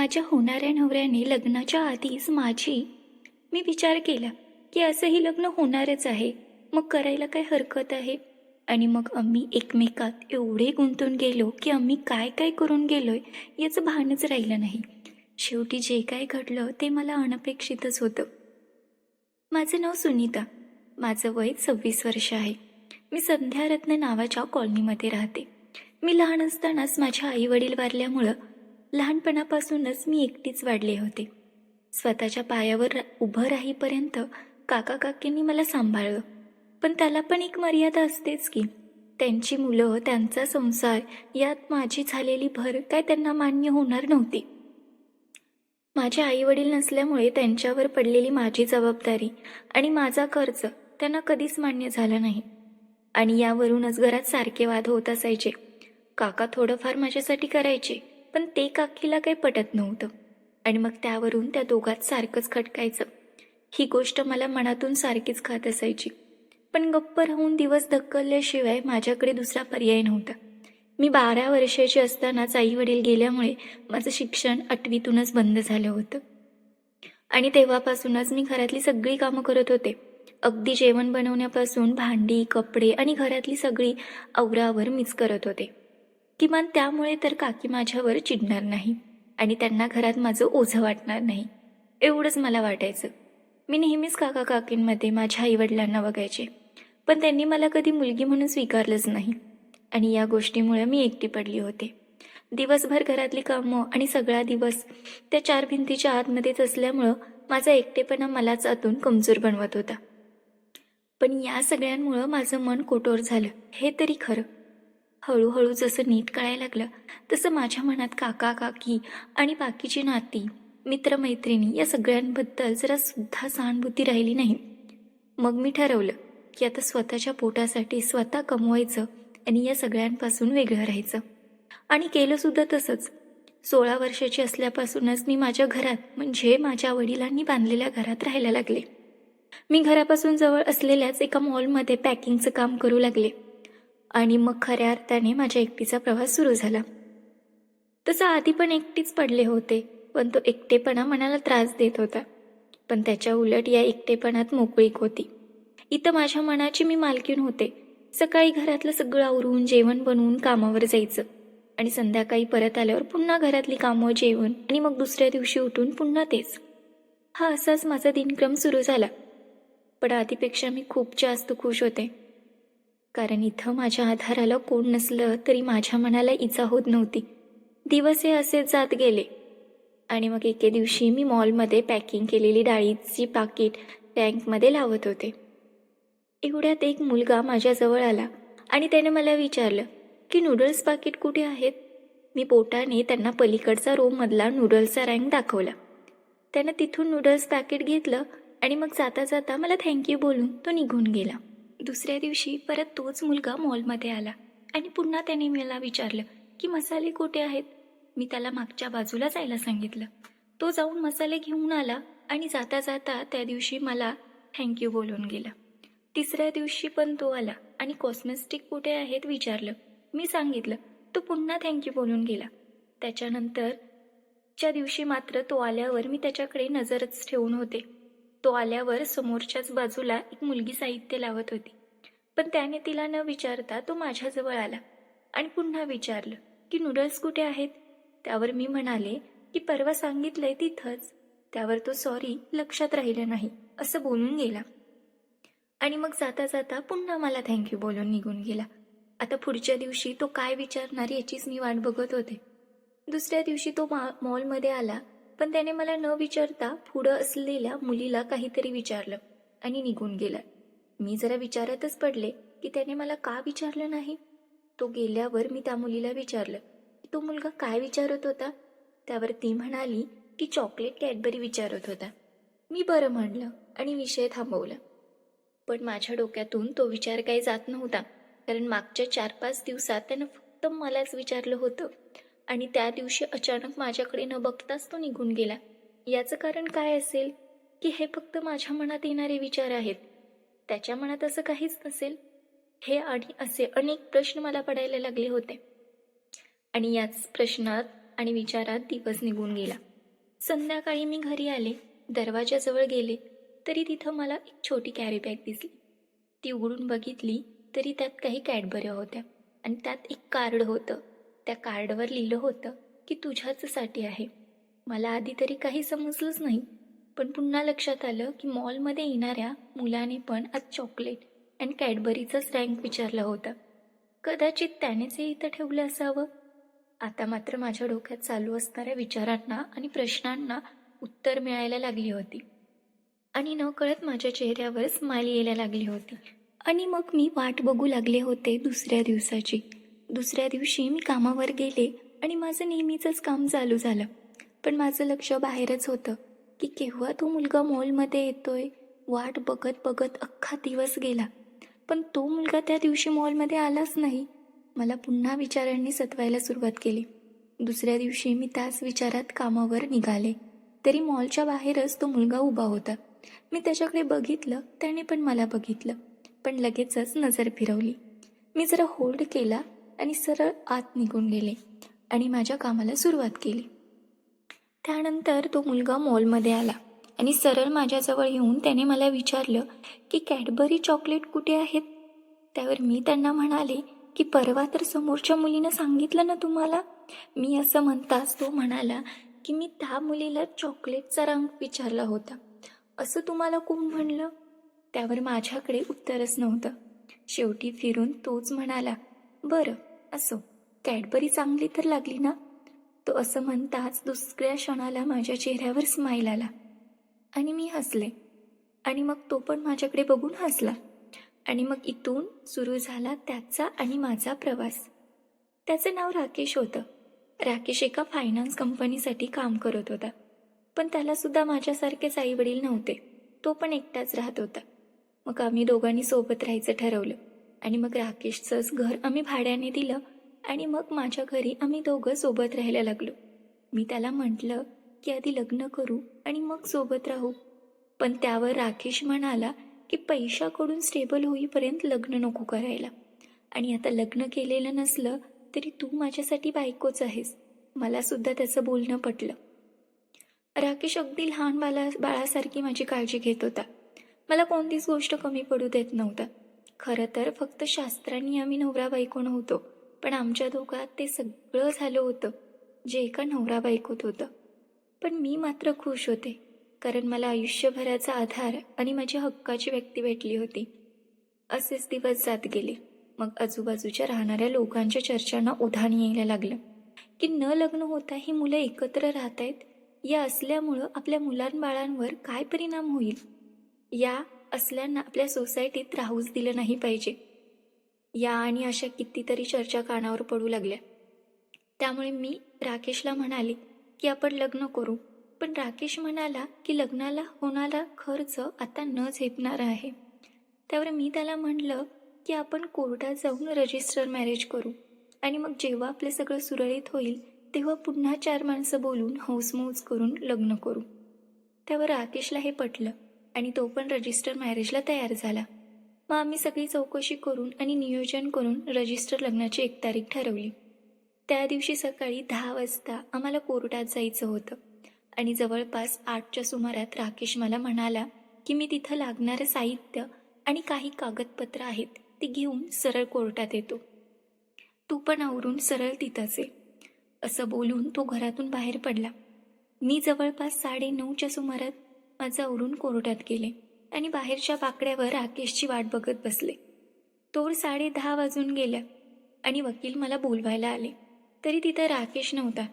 माझ्या होणाऱ्या नवऱ्याने लग्नाच्या आधीच मी विचार केला की असंही लग्न होणारच आहे, मग करायला काय हरकत आहे. आणि मग आम्ही एकमेकात एवढे गुंतून गेलो की आम्ही काय काय करून गेलोय याचं भानच राहिलं नाही. शेवटी जे काय घडलं ते मला अनपेक्षितच होतं. माझं नाव सुनीता. माझं वय 26 वर्ष आहे. मी संध्यारत्न नावाच्या कॉलनीमध्ये राहते. मी लहान असतानाच माझ्या आईवडील वारल्यामुळं लहानपणापासूनच मी एकटीच वाढले होते. स्वतःच्या पायावर उभं राहीपर्यंत काका काकींनी मला सांभाळलं. पण त्याला पण एक मर्यादा असतेच की. त्यांची मुलं, त्यांचा संसार यात माझी झालेली भर काय त्यांना मान्य होणार नव्हती. माझे आईवडील नसल्यामुळे त्यांच्यावर पडलेली माझी जबाबदारी आणि माझा खर्च त्यांना कधीच मान्य झाला नाही. आणि यावरूनच घरात सारखे वाद होत असायचे. काका थोडंफार माझ्यासाठी करायचे, पण ते काकीला काही पटत नव्हतं. आणि मग त्यावरून त्या दोघात सारखंच खटकायचं. ही गोष्ट मला मनातून सारखीच खात असायची. पण गप्प राहून दिवस ढकलल्याशिवाय माझ्याकडे दुसरा पर्याय नव्हता. मी 12 वर्षाची असतानाच आईवडील गेल्यामुळे माझं शिक्षण 8वीतूनच बंद झालं होतं. आणि तेव्हापासूनच मी घरातली सगळी कामं करत होते. अगदी जेवण बनवण्यापासून भांडी, कपडे आणि घरातली सगळी आवरावर मीच करत होते. किमान त्यामुळे तर काकी माझ्यावर चिडणार नाही आणि त्यांना घरात माझं ओझं वाटणार नाही, एवढंच मला वाटायचं. मी नेहमीच काका काकींमध्ये माझ्या आईवडिलांना बघायचे, पण त्यांनी मला कधी मुलगी म्हणून स्वीकारलंच नाही. आणि या गोष्टीमुळे मी एकटी पडली होते. दिवसभर घरातली कामं आणि सगळा दिवस त्या 4 भिंतीच्या आतमध्येच असल्यामुळं माझा एकटेपणा मलाच आतून कमजोर बनवत होता. पण या सगळ्यांमुळं माझं मन कठोर झालं हे तरी खरं. हळूहळू जसं नीट कळायला लागलं तसं माझ्या मनात काका काकी आणि बाकीची नाती, मित्रमैत्रिणी या सगळ्यांबद्दल जरा सुद्धा सहानुभूती राहिली नाही. मग मी ठरवलं की आता स्वतःच्या पोटासाठी स्वतः कमवायचं आणि या सगळ्यांपासून वेगळं राहायचं. आणि केलं सुद्धा तसंच. 16 वर्षाची असल्यापासूनच मी माझ्या घरात म्हणजे माझ्या वडिलांनी बांधलेल्या घरात राहायला लागले. मी घरापासून जवळ असलेल्याच एका मॉलमध्ये पॅकिंगचं काम करू लागले. आणि मग खऱ्या अर्थाने माझ्या एकटीचा प्रवास सुरू झाला. तसं आधी पण एकटीच पडले होते, पण तो एकटेपणा मनाला त्रास देत होता. पण त्याच्या उलट या एकटेपणात मोकळीक होती. इथं माझ्या मनाची मी मालकीण होते. सकाळी घरातलं सगळं आवरून जेवण बनवून कामावर जायचं आणि संध्याकाळी परत आल्यावर पुन्हा घरातली कामं, जेवण आणि मग दुसऱ्या दिवशी उठून पुन्हा तेच. हा असाच माझा दिनक्रम सुरू झाला. पण आधीपेक्षा मी खूप जास्त खुश होते. कारण इथं माझ्या आधाराला कोण नसलं तरी माझ्या मनाला इजा होत नव्हती. दिवस हे असेच जात गेले. आणि मग एके दिवशी मी मॉलमध्ये पॅकिंग केलेली डाळीची पाकिट टँकमध्ये लावत होते. एवढ्यात एक मुलगा माझ्याजवळ आला आणि त्याने मला विचारलं की नूडल्स पाकिट कुठे आहेत. मी बोटाने त्यांना पलीकडचा रोमधला नूडल्सचा रँक दाखवला. त्यानं तिथून नूडल्स पॅकेट घेतलं आणि मग जाता जाता मला थँक्यू बोलून तो निघून गेला. दुसऱ्या दिवशी परत तोच मुलगा मॉलमध्ये आला आणि पुन्हा त्याने मला विचारलं की मसाले कुठे आहेत. मी त्याला मागच्या बाजूला जायला सांगितलं. तो जाऊन मसाले घेऊन आला आणि जाता जाता त्या दिवशी मला थँक्यू बोलून गेला. तिसऱ्या दिवशी पण तो आला आणि कॉस्मेटिक कुठे आहेत विचारलं. मी सांगितलं. तो पुन्हा थँक्यू बोलून गेला. त्याच्यानंतरच्या दिवशी मात्र तो आल्यावर मी त्याच्याकडे नजरच ठेवून होते. तो आल्यावर समोरच्याच बाजूला एक मुलगी साहित्य लावत होती. पण त्याने तिला न विचारता तो माझ्याजवळ आला आणि पुन्हा विचारलं की नूडल्स कुठे आहेत. त्यावर मी म्हणाले की परवा सांगितलंय तिथंच. त्यावर तो सॉरी, लक्षात राहिलं नाही असं बोलून गेला. आणि मग जाता जाता पुन्हा मला थँक्यू बोलून निघून गेला. आता पुढच्या दिवशी तो काय विचारणार याचीच मी वाट बघत होते. दुसऱ्या दिवशी तो मॉलमध्ये आला, पण त्याने मला न विचारता पुढं असलेल्या मुलीला काहीतरी विचारलं आणि निघून गेला. मी जरा विचारातच पडले की त्याने मला का विचारलं नाही. तो गेल्यावर मी त्या मुलीला विचारलं की तो मुलगा काय विचारत होता. त्यावर ती म्हणाली की चॉकलेट कॅडबरी विचारत होता. मी बरं म्हणलं आणि विषय थांबवला. पण माझ्या डोक्यातून तो विचार काही जात नव्हता, कारण मागच्या 4-5 दिवसात त्यानं फक्त मलाच विचारलं होतं आणि त्या दिवशी अचानक माझ्याकडे न बघताच तो निघून गेला. याचं कारण काय असेल की हे फक्त माझ्या मनात येणारे विचार आहेत, त्याच्या मनात असं काहीच नसेल. हे आणि असे अनेक प्रश्न मला पडायला लागले होते. आणि याच प्रश्नात आणि विचारात दिवस निघून गेला. संध्याकाळी मी घरी आले, दरवाजाजवळ गेले तरी तिथं मला एक छोटी कॅरी बॅग दिसली. ती उघडून बघितली तरी त्यात काही कॅडबऱ्या होत्या आणि त्यात एक कार्ड होतं. त्या कार्डवर लिहिलं होतं की तुझ्याचसाठी आहे. मला आधी तरी काही समजलंच नाही, पण पुन्हा लक्षात आलं की मॉलमध्ये येणाऱ्या मुलाने पण आज चॉकलेट आणि कॅडबरीचाच रँक विचारला होता. कदाचित त्यानेच हे इथं ठेवलं असावं. आता मात्र माझ्या डोक्यात चालू असणाऱ्या विचारांना आणि प्रश्नांना उत्तर मिळायला लागली होती आणि नकळत माझ्या चेहऱ्यावर स्माइल यायला लागली होती. आणि मग मी वाट बघू लागले होते दुसऱ्या दिवसाची. दुसऱ्या दिवशी मी कामावर गेले आणि माझं नेहमीचंच काम चालू झालं. पण माझं लक्ष बाहेरच होतं की केव्हा तो मुलगा मॉलमध्ये येतोय. वाट बघत बघत अख्खा दिवस गेला, पण तो मुलगा त्या दिवशी मॉलमध्ये आलाच नाही. मला पुन्हा विचारांनी सतवायला सुरुवात केली. दुसऱ्या दिवशी मी त्याच विचारात कामावर निघाले, तरी मॉलच्या बाहेरच तो मुलगा उभा होता. मी त्याच्याकडे बघितलं, त्याने पण मला बघितलं, पण लगेचच नजर फिरवली. मी जरा होल्ड केला आणि सरळ आत निघून गेले आणि माझ्या कामाला सुरुवात केली. त्यानंतर तो मुलगा मॉलमध्ये आला आणि सरळ माझ्याजवळ येऊन त्याने मला विचारलं की कॅडबरी चॉकलेट कुठे आहेत. त्यावर मी त्यांना म्हणाले की परवा तर समोरच्या मुलीनं सांगितलं ना तुम्हाला. मी असं म्हणताच तो म्हणाला की मी त्या मुलीला चॉकलेटचा रंग विचारला होता. असं तुम्हाला कोण म्हणलं? त्यावर माझ्याकडे उत्तरच नव्हतं. शेवटी फिरून तोच म्हणाला, बरं असो, कॅडबरी चांगली तर लागली ना. तो असं म्हणताच दुसऱ्या क्षणाला माझ्या चेहऱ्यावर स्माईल आला आणि मी हसले आणि मग तो पण माझ्याकडे बघून हसला आणि मग इथून सुरू झाला त्याचा आणि माझा प्रवास. त्याचं नाव राकेश होतं. राकेश एका फायनान्स कंपनीसाठी काम करत होता, पण त्यालासुद्धा माझ्यासारखेच आईवडील नव्हते. तो पण एकटाच राहत होता. मग आम्ही दोघांनी सोबत राहायचं ठरवलं आणि मग राकेशचंच घर आम्ही भाड्याने दिलं आणि मग माझ्या घरी आम्ही दोघं सोबत राहायला लागलो. मी त्याला म्हटलं की आधी लग्न करू आणि मग सोबत राहू, पण त्यावर राकेश म्हणाला की पैशाकडून स्टेबल होईपर्यंत लग्न नको करायला, आणि आता लग्न केलेलं नसलं तरी तू माझ्यासाठी बायकोच आहेस. मलासुद्धा त्याचं बोलणं पटलं. राकेश अगदी लहान बाळासारखी माझी काळजी घेत होता. मला कोणतीच गोष्ट कमी पडू देत नव्हता. खरं तर फक्त शास्त्रांनी आम्ही नवरा बायको नव्हतो, पण आमच्या दोघात ते सगळं झालं होतं जे एका नवरा बायकोत होतं. पण मी मात्र खुश होते, कारण मला आयुष्यभराचा आधार आणि माझी हक्काची व्यक्ती भेटली होती. असेच दिवस जात गेले. मग आजूबाजूच्या राहणाऱ्या लोकांच्या चर्चांना उधाण यायला लागलं की न लग्न होता ही मुलं एकत्र राहत आहेत, या असल्यामुळं आपल्या मुलांबाळांवर काय परिणाम होईल. या असल्यांना आपल्या सोसायटीत राहूच दिलं नाही पाहिजे. या आणि अशा कितीतरी चर्चा कानावर पडू लागल्या. त्यामुळे मी राकेशला म्हणाले की आपण लग्न करू, पण राकेश म्हणाला की लग्नाला होणारा खर्च आता न झेपणारा आहे. त्यावर मी त्याला म्हटलं की आपण कोर्टात जाऊन रजिस्टर मॅरेज करू आणि मग जेव्हा आपलं सगळं सुरळीत होईल तेव्हा पुन्हा 4 माणसं बोलून हौसमौज करून लग्न करू. त्यावर राकेशला हे पटलं आणि तो पण रजिस्टर मॅरेजला तयार झाला. मग आम्ही सगळी चौकशी करून आणि नियोजन करून रजिस्टर लग्नाची 1 तारीख ठरवली. त्या दिवशी सकाळी 10 वाजता आम्हाला कोर्टात जायचं होतं आणि जवळपास 8च्या सुमारात राकेश मला म्हणाला की मी तिथं लागणारं साहित्य आणि काही कागदपत्र आहेत ती घेऊन सरळ कोर्टात येतो, तू पण आवरून सरळ तिथंच ये. असं बोलून तो घरातून बाहेर पडला. मी जवळपास 9:30च्या सुमारात माझं आवरून कोर्टात गेले आणि बाहेरच्या बाकड्यावर राकेशची वाट बघत बसले. तोवर 10:30 वाजून गेल्या आणि वकील मला बोलवायला आले, तरी तिथं राकेश नव्हता.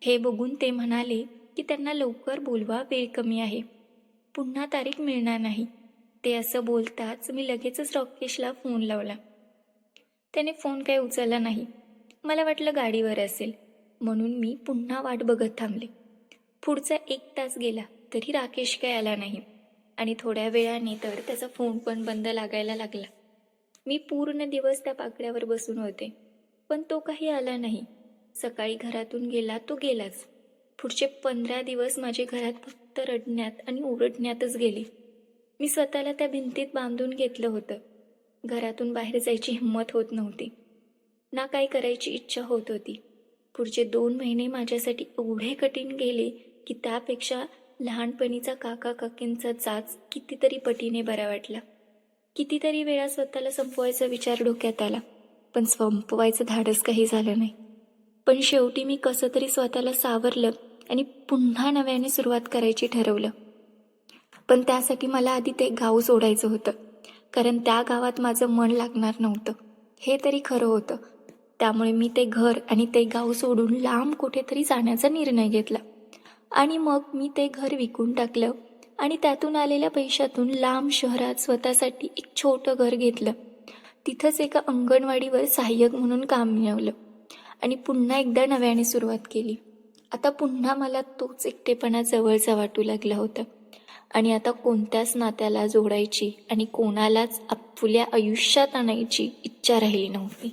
हे बघून ते म्हणाले की त्यांना लवकर बोलवा, वेळ कमी आहे, पुन्हा तारीख मिळणार नाही. ते असं बोलताच मी लगेचच राकेशला फोन लावला. त्याने फोन काही उचलला नाही. मला वाटलं गाडीवर असेल, म्हणून मी पुन्हा वाट बघत थांबले. पुढचा 1 तास गेला तरी राकेश काही आला नाही आणि थोड्या वेळाने तर त्याचा फोन पण बंद लागायला लागला. मी पूर्ण दिवस त्या बाकड्यावर बसून होते, पण तो काही आला नाही. सकाळी घरातून गेला तो गेलाच. पुढचे 15 दिवस माझे घरात फक्त रडण्यात आणि ओरडण्यातच गेले. मी स्वतःला त्या भिंतीत बांधून घेतलं होतं. घरातून बाहेर जायची हिंमत होत नव्हती ना काही करायची इच्छा होत होती. पुढचे 2 महिने माझ्यासाठी एवढे कठीण गेले की त्यापेक्षा लहानपणीचा काका काकींचा जाच कितीतरी पटीने बरा वाटला. कितीतरी वेळा स्वतःला संपवायचा विचार डोक्यात आला, पण संपवायचं धाडस काही झालं नाही. पण शेवटी मी कसं तरी स्वतःला सावरलं आणि पुन्हा नव्याने सुरुवात करायची ठरवलं. पण त्यासाठी मला आधी ते गाव सोडायचं होतं, कारण त्या गावात माझं मन लागणार नव्हतं. हे तरी खरं होतं. त्यामुळे मी ते घर आणि ते गाव सोडून लांब कुठेतरी जाण्याचा निर्णय घेतला. आणि मग मी ते घर विकून टाकलं आणि त्यातून आलेल्या पैशातून लांब शहरात स्वतःसाठी एक छोटं घर घेतलं. तिथंच एका अंगणवाडीवर सहाय्यक म्हणून काम मिळवलं आणि पुन्हा एकदा नव्याने सुरुवात केली. आता पुन्हा मला तोच एकटेपणा जवळचा वाटू लागला होता आणि आता कोणत्याच नात्याला जोडायची आणि कोणालाच आपल्या आयुष्यात आणायची इच्छा राहिली नव्हती.